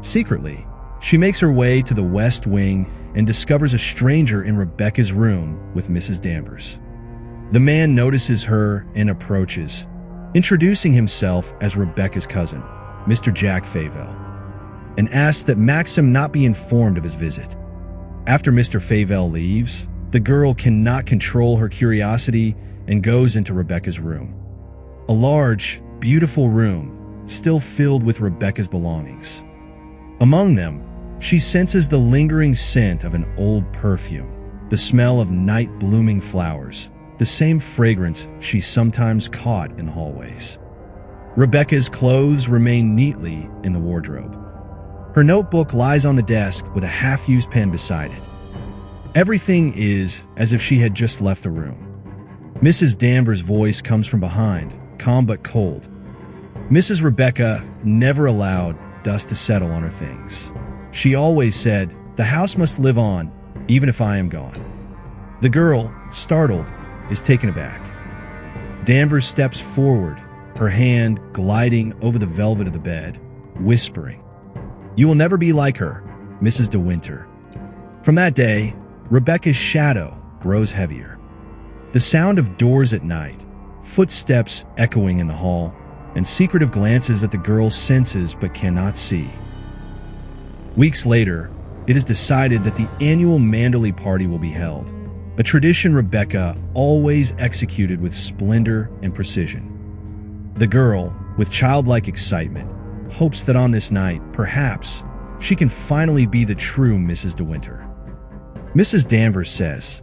Secretly, she makes her way to the West Wing and discovers a stranger in Rebecca's room with Mrs. Danvers. The man notices her and approaches, introducing himself as Rebecca's cousin, Mr. Jack Favell, and asks that Maxim not be informed of his visit. After Mr. Favell leaves, the girl cannot control her curiosity and goes into Rebecca's room. A large, beautiful room, still filled with Rebecca's belongings. Among them, she senses the lingering scent of an old perfume, the smell of night-blooming flowers, the same fragrance she sometimes caught in hallways. Rebecca's clothes remain neatly in the wardrobe. Her notebook lies on the desk with a half-used pen beside it. Everything is as if she had just left the room. Mrs. Danvers' voice comes from behind, calm but cold. Mrs. Rebecca never allowed dust to settle on her things. She always said, "The house must live on, even if I am gone." The girl, startled, is taken aback. Danvers steps forward, her hand gliding over the velvet of the bed, whispering, "You will never be like her, Mrs. De Winter." From that day, Rebecca's shadow grows heavier. The sound of doors at night, footsteps echoing in the hall, and secretive glances that the girl senses but cannot see. Weeks later, it is decided that the annual Manderley party will be held, a tradition Rebecca always executed with splendor and precision. The girl, with childlike excitement, hopes that on this night, perhaps, she can finally be the true Mrs. De Winter. Mrs. Danvers says,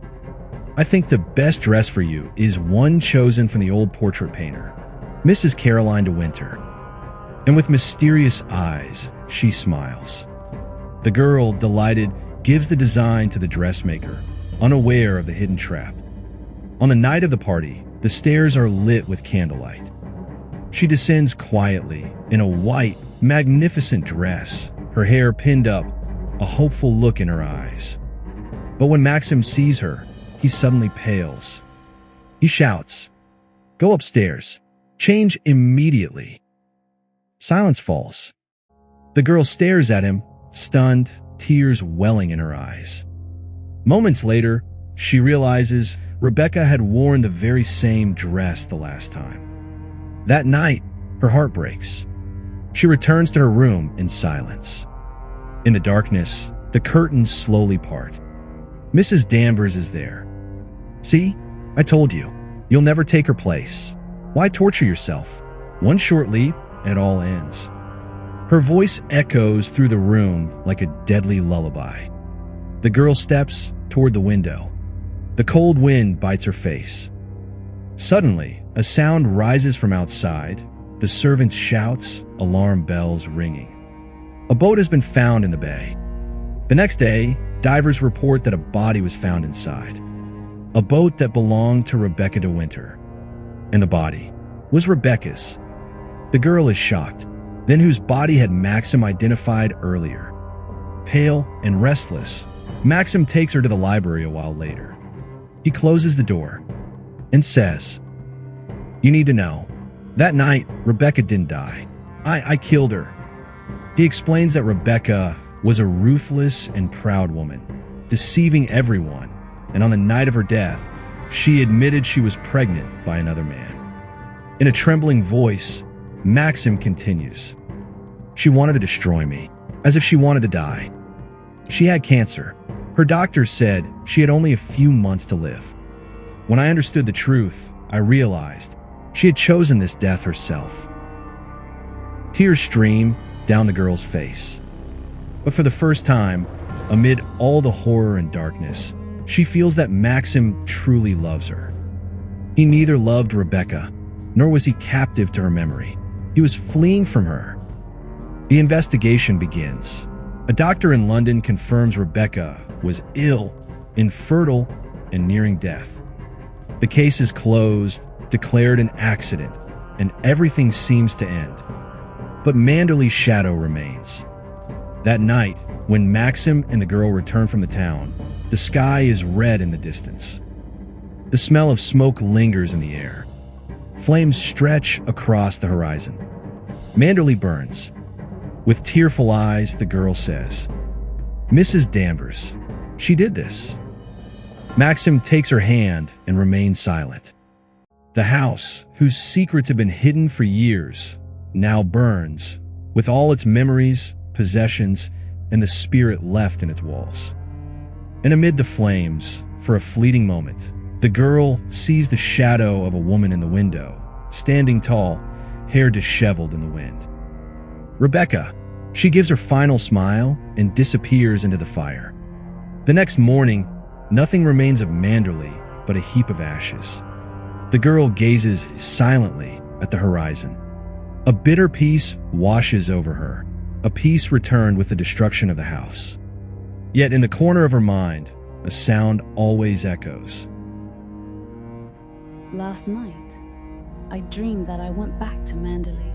"I think the best dress for you is one chosen from the old portrait painter, Mrs. Caroline De Winter." And with mysterious eyes, she smiles. The girl, delighted, gives the design to the dressmaker, unaware of the hidden trap. On the night of the party, the stairs are lit with candlelight. She descends quietly in a white, magnificent dress, her hair pinned up, a hopeful look in her eyes. But when Maxim sees her, he suddenly pales. He shouts, "Go upstairs. Change immediately." Silence falls. The girl stares at him, stunned, tears welling in her eyes. Moments later, she realizes Rebecca had worn the very same dress the last time. That night, her heart breaks. She returns to her room in silence. In the darkness, the curtains slowly part. Mrs. Danvers is there. "See? I told you. You'll never take her place. Why torture yourself? One short leap, and it all ends." Her voice echoes through the room like a deadly lullaby. The girl steps toward the window. The cold wind bites her face. Suddenly, a sound rises from outside, the servants' shouts, alarm bells ringing. A boat has been found in the bay. The next day, divers report that a body was found inside. A boat that belonged to Rebecca De Winter. And the body was Rebecca's. The girl is shocked, then whose body had Maxim identified earlier. Pale and restless, Maxim takes her to the library a while later. He closes the door and says, "You need to know, that night Rebecca didn't die. I killed her." He explains that Rebecca was a ruthless and proud woman, deceiving everyone, and on the night of her death, she admitted she was pregnant by another man. In a trembling voice, Maxim continues, "She wanted to destroy me, as if she wanted to die. She had cancer. Her doctors said she had only a few months to live. When I understood the truth, I realized she had chosen this death herself." Tears stream down the girl's face. But for the first time, amid all the horror and darkness, she feels that Maxim truly loves her. He neither loved Rebecca, nor was he captive to her memory. He was fleeing from her. The investigation begins. A doctor in London confirms Rebecca was ill, infertile, and nearing death. The case is closed, declared an accident, and everything seems to end. But Manderley's shadow remains. That night, when Maxim and the girl return from the town, the sky is red in the distance. The smell of smoke lingers in the air. Flames stretch across the horizon. Manderley burns. With tearful eyes, the girl says, "Mrs. Danvers, she did this." Maxim takes her hand and remains silent. The house, whose secrets have been hidden for years, now burns, with all its memories, possessions, and the spirit left in its walls. And amid the flames, for a fleeting moment, the girl sees the shadow of a woman in the window, standing tall, hair disheveled in the wind. Rebecca. She gives her final smile and disappears into the fire. The next morning, nothing remains of Manderley but a heap of ashes. The girl gazes silently at the horizon. A bitter peace washes over her, a peace returned with the destruction of the house. Yet in the corner of her mind, a sound always echoes. Last night, I dreamed that I went back to Manderley.